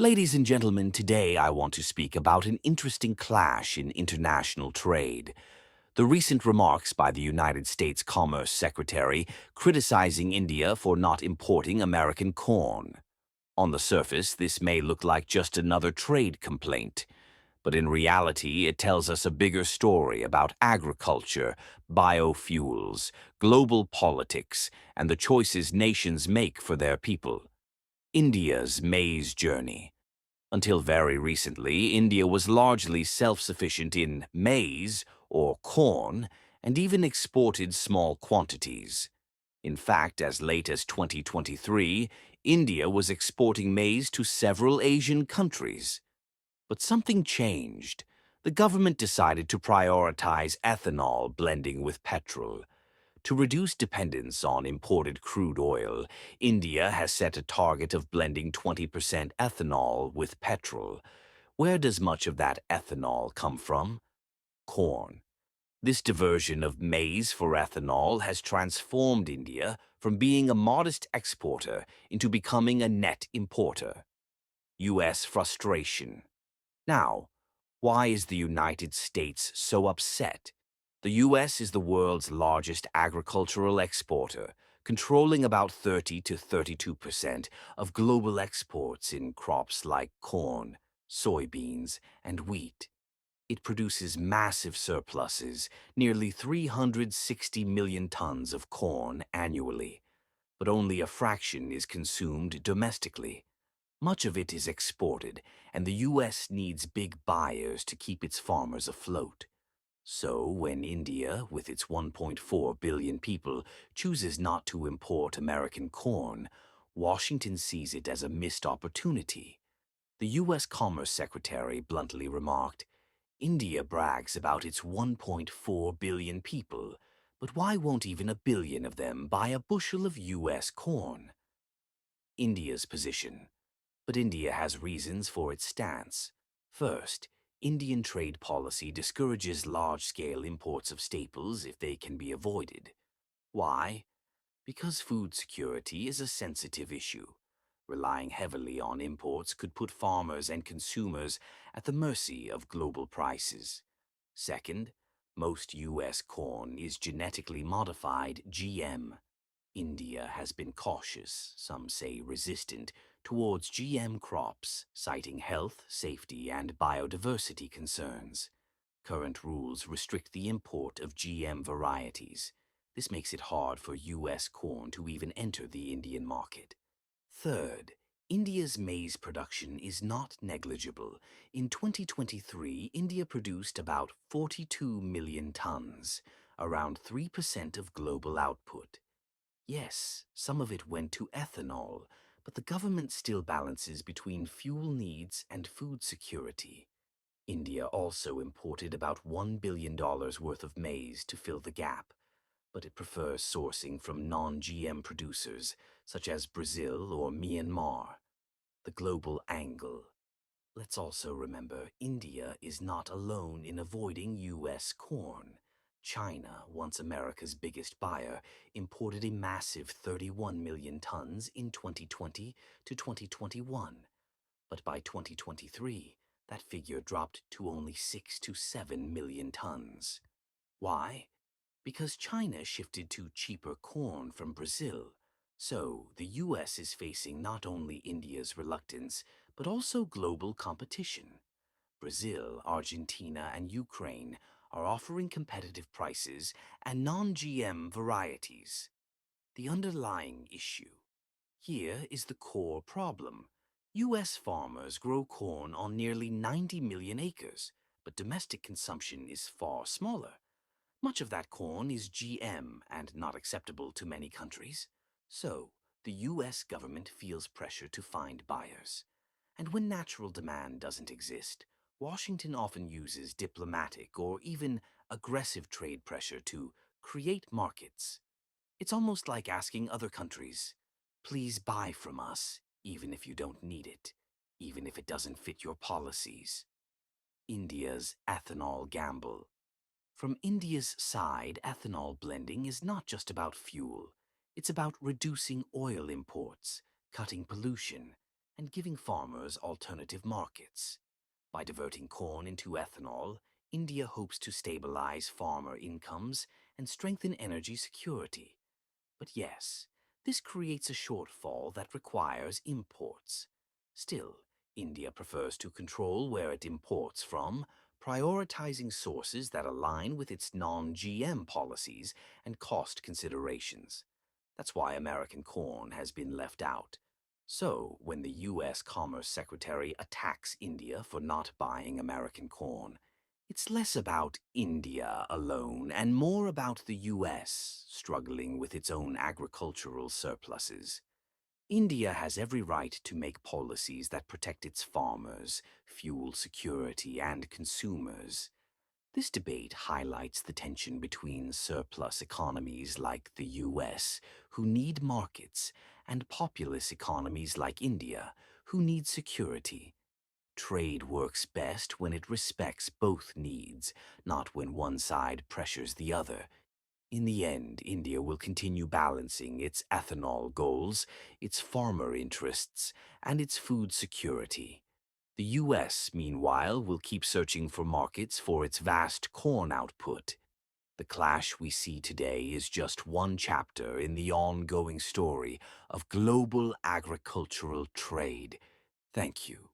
Ladies and gentlemen, today I want to speak about an interesting clash in international trade. The recent remarks by the United States Commerce Secretary criticizing India for not importing American corn. On the surface, this may look like just another trade complaint, but in reality, it tells us a bigger story about agriculture, biofuels, global politics, and the choices nations make for their people. India's maize journey. Until very recently, India was largely self-sufficient in maize, or corn, and even exported small quantities. In fact, as late as 2023, India was exporting maize to several Asian countries. But something changed. The government decided to prioritize ethanol blending with petrol. To reduce dependence on imported crude oil, India has set a target of blending 20% ethanol with petrol. Where does much of that ethanol come from? Corn. This diversion of maize for ethanol has transformed India from being a modest exporter into becoming a net importer. U.S. frustration. Now, why is the United States so upset? The U.S. is the world's largest agricultural exporter, controlling about 30 to 32% of global exports in crops like corn, soybeans, and wheat. It produces massive surpluses, nearly 360 million tons of corn annually, but only a fraction is consumed domestically. Much of it is exported, and the U.S. needs big buyers to keep its farmers afloat. So, when India, with its 1.4 billion people, chooses not to import American corn, Washington sees it as a missed opportunity. The U.S. Commerce Secretary bluntly remarked, "India brags about its 1.4 billion people, but why won't even a billion of them buy a bushel of U.S. corn?" India's position. But India has reasons for its stance. First, Indian trade policy discourages large-scale imports of staples if they can be avoided. Why? Because food security is a sensitive issue. Relying heavily on imports could put farmers and consumers at the mercy of global prices. Second, most U.S. corn is genetically modified GM. India has been cautious, some say resistant, towards GM crops, citing health, safety, and biodiversity concerns. Current rules restrict the import of GM varieties. This makes it hard for U.S. corn to even enter the Indian market. Third, India's maize production is not negligible. In 2023, India produced about 42 million tons, around 3% of global output. Yes, some of it went to ethanol, but the government still balances between fuel needs and food security. India also imported about $1 billion worth of maize to fill the gap, but it prefers sourcing from non-GM producers such as Brazil or Myanmar. The global angle. Let's also remember India is not alone in avoiding U.S. corn. China, once America's biggest buyer, imported a massive 31 million tons in 2020 to 2021. But by 2023, that figure dropped to only 6 to 7 million tons. Why? Because China shifted to cheaper corn from Brazil. So, the U.S. is facing not only India's reluctance, but also global competition. Brazil, Argentina, and Ukraine are offering competitive prices and non-GM varieties. The underlying issue. Here is the core problem. U.S. farmers grow corn on nearly 90 million acres, but domestic consumption is far smaller. Much of that corn is GM and not acceptable to many countries. So, the U.S. government feels pressure to find buyers. And when natural demand doesn't exist, Washington often uses diplomatic or even aggressive trade pressure to create markets. It's almost like asking other countries, "Please buy from us, even if you don't need it, even if it doesn't fit your policies." India's ethanol gamble. From India's side, ethanol blending is not just about fuel. It's about reducing oil imports, cutting pollution, and giving farmers alternative markets. By diverting corn into ethanol, India hopes to stabilize farmer incomes and strengthen energy security. But yes, this creates a shortfall that requires imports. Still, India prefers to control where it imports from, prioritizing sources that align with its non-GM policies and cost considerations. That's why American corn has been left out. So, when the U.S. Commerce Secretary attacks India for not buying American corn, it's less about India alone and more about the U.S. struggling with its own agricultural surpluses. India has every right to make policies that protect its farmers, fuel security, and consumers. This debate highlights the tension between surplus economies like the US, who need markets, and populous economies like India, who need security. Trade works best when it respects both needs, not when one side pressures the other. In the end, India will continue balancing its ethanol goals, its farmer interests, and its food security. The US, meanwhile, will keep searching for markets for its vast corn output. The clash we see today is just one chapter in the ongoing story of global agricultural trade. Thank you.